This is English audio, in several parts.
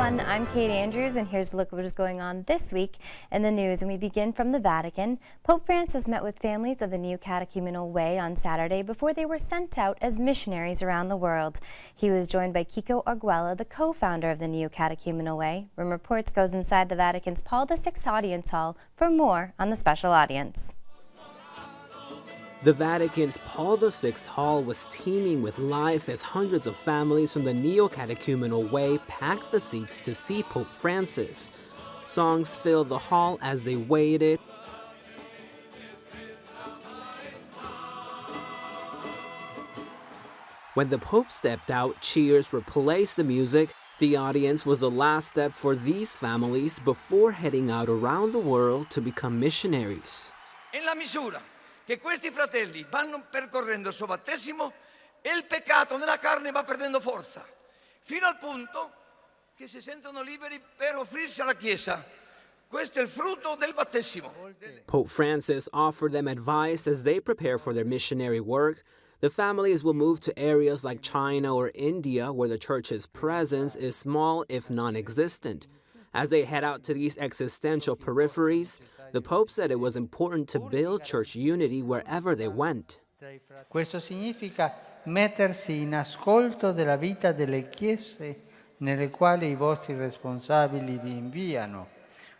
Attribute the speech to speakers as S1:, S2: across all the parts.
S1: everyone, I'm Kate Andrews, and here's a look at what is going on this week in the news. And we begin from the Vatican. Pope Francis met with families of the New Catechumenal Way on Saturday before they were sent out as missionaries around the world. He was joined by Kiko Arguella, the co-founder of the New Catechumenal Way. Room Reports goes inside the Vatican's Paul VI Audience Hall for more on the special audience.
S2: The Vatican's Paul VI Hall was teeming with life as hundreds of families from the Neo-Catechumenal Way packed the seats to see Pope Francis. Songs filled the hall as they waited. When the Pope stepped out, cheers replaced the music. The audience was the last step for these families before heading out around the world to become missionaries.
S3: En la misura che questi fratelli vanno percorrendo il suo battesimo e il peccato nella carne va perdendo forza, fino al punto che si sentono liberi per offrirsi alla Chiesa. Questo è il frutto del battesimo.
S2: Pope Francis offered them advice as they prepare for their missionary work. The families will move to areas like China or India where the church's presence is small if non-existent. As they head out to these existential peripheries, the Pope said it was important to build church unity wherever they went.
S4: Questo significa mettersi in ascolto della vita delle chiese nelle quali i vostri responsabili vi inviano,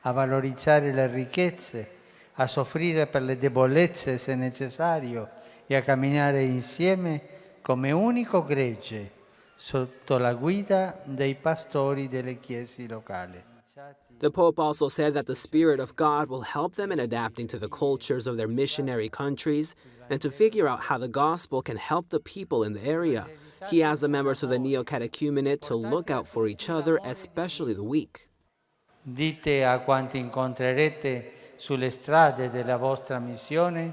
S4: a valorizzare le ricchezze, a soffrire per le debolezze se necessario e a camminare insieme come unico gregge sotto la guida dei pastori delle chiese locali.
S2: The Pope also said that the Spirit of God will help them in adapting to the cultures of their missionary countries and to figure out how the gospel can help the people in the area. He asked the members of the Neo-Catechumenate to look out for each other, especially the weak.
S4: Dite a quanti incontrerete sulle strade della vostra missione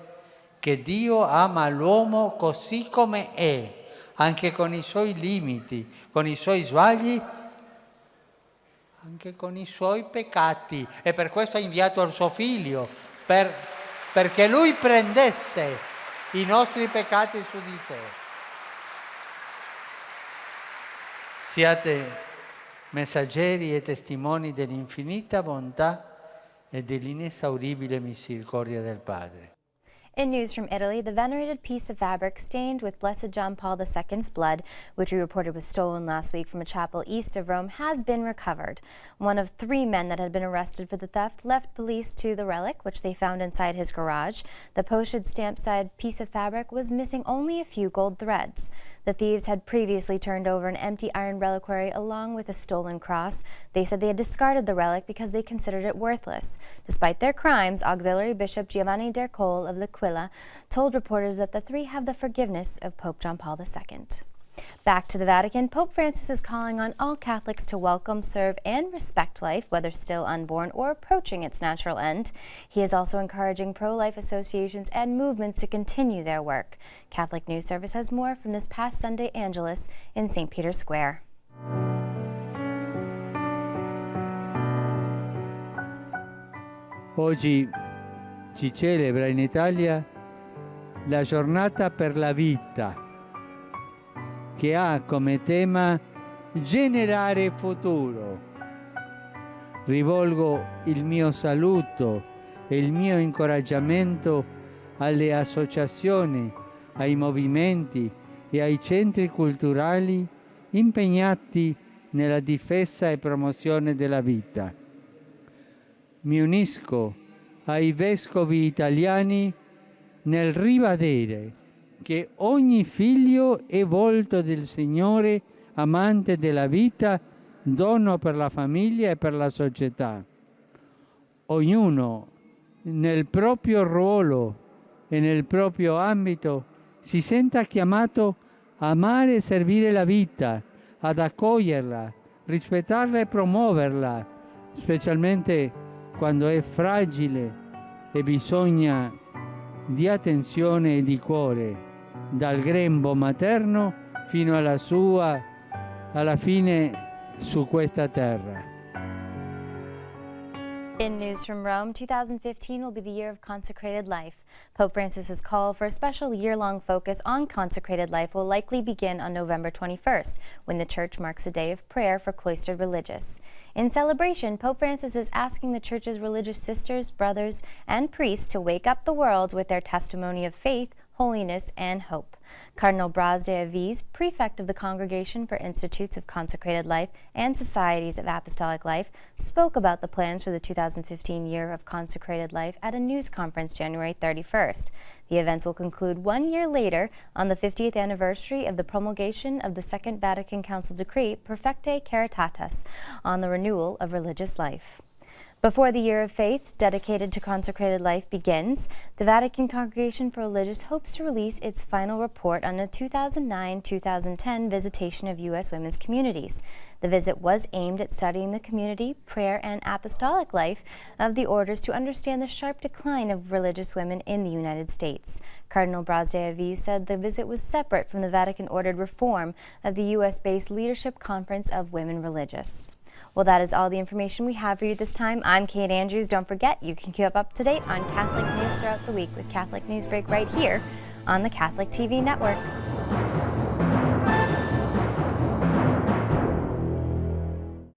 S4: che Dio ama l'uomo così come è, anche con i suoi limiti, con i suoi sbagli, anche con i suoi peccati, e per questo ha inviato il suo figlio, perché lui prendesse i nostri peccati su di sé. Siate messaggeri e testimoni dell'infinita bontà e dell'inesauribile misericordia del Padre.
S1: In news from Italy, the venerated piece of fabric stained with Blessed John Paul II's blood, which we reported was stolen last week from a chapel east of Rome, has been recovered. One of 3 men that had been arrested for the theft left police to the relic, which they found inside his garage. The postage stamp-side piece of fabric was missing only a few gold threads. The thieves had previously turned over an empty iron reliquary along with a stolen cross. They said they had discarded the relic because they considered it worthless. Despite their crimes, Auxiliary Bishop Giovanni D'Ercole of L'Aquila told reporters that the 3 have the forgiveness of Pope John Paul II. Back to the Vatican, Pope Francis is calling on all Catholics to welcome, serve, and respect life, whether still unborn or approaching its natural end. He is also encouraging pro-life associations and movements to continue their work. Catholic News Service has more from this past Sunday Angelus in St. Peter's Square.
S4: Oggi si celebra in Italia la giornata per la vita, che ha come tema generare futuro. Rivolgo il mio saluto e il mio incoraggiamento alle associazioni, ai movimenti e ai centri culturali impegnati nella difesa e promozione della vita. Mi unisco ai vescovi italiani nel ribadire che ogni figlio è volto del Signore, amante della vita, dono per la famiglia e per la società. Ognuno nel proprio ruolo e nel proprio ambito si senta chiamato a amare e servire la vita, ad accoglierla, rispettarla e promuoverla, specialmente quando è fragile e bisogna di attenzione e di cuore, dal grembo materno fino alla fine su questa terra.
S1: In news from Rome, 2015 will be the year of consecrated life. Pope Francis's call for a special year-long focus on consecrated life will likely begin on November 21st, when the Church marks a day of prayer for cloistered religious. In celebration, Pope Francis is asking the Church's religious sisters, brothers, and priests to wake up the world with their testimony of faith, holiness, and hope. Cardinal Braz de Avis, prefect of the Congregation for Institutes of Consecrated Life and Societies of Apostolic Life, spoke about the plans for the 2015 year of consecrated life at a news conference January 31st. The events will conclude 1 year later on the 50th anniversary of the promulgation of the Second Vatican Council decree Perfectae Caritatis on the renewal of religious life. Before the Year of Faith, dedicated to consecrated life, begins, the Vatican Congregation for Religious hopes to release its final report on a 2009-2010 visitation of U.S. women's communities. The visit was aimed at studying the community, prayer, and apostolic life of the orders to understand the sharp decline of religious women in the United States. Cardinal Braz de Avis said the visit was separate from the Vatican-ordered reform of the U.S.-based Leadership Conference of Women Religious. Well, that is all the information we have for you this time. I'm Kate Andrews. Don't forget, you can keep up to date on Catholic news throughout the week with Catholic Newsbreak right here on the Catholic TV network.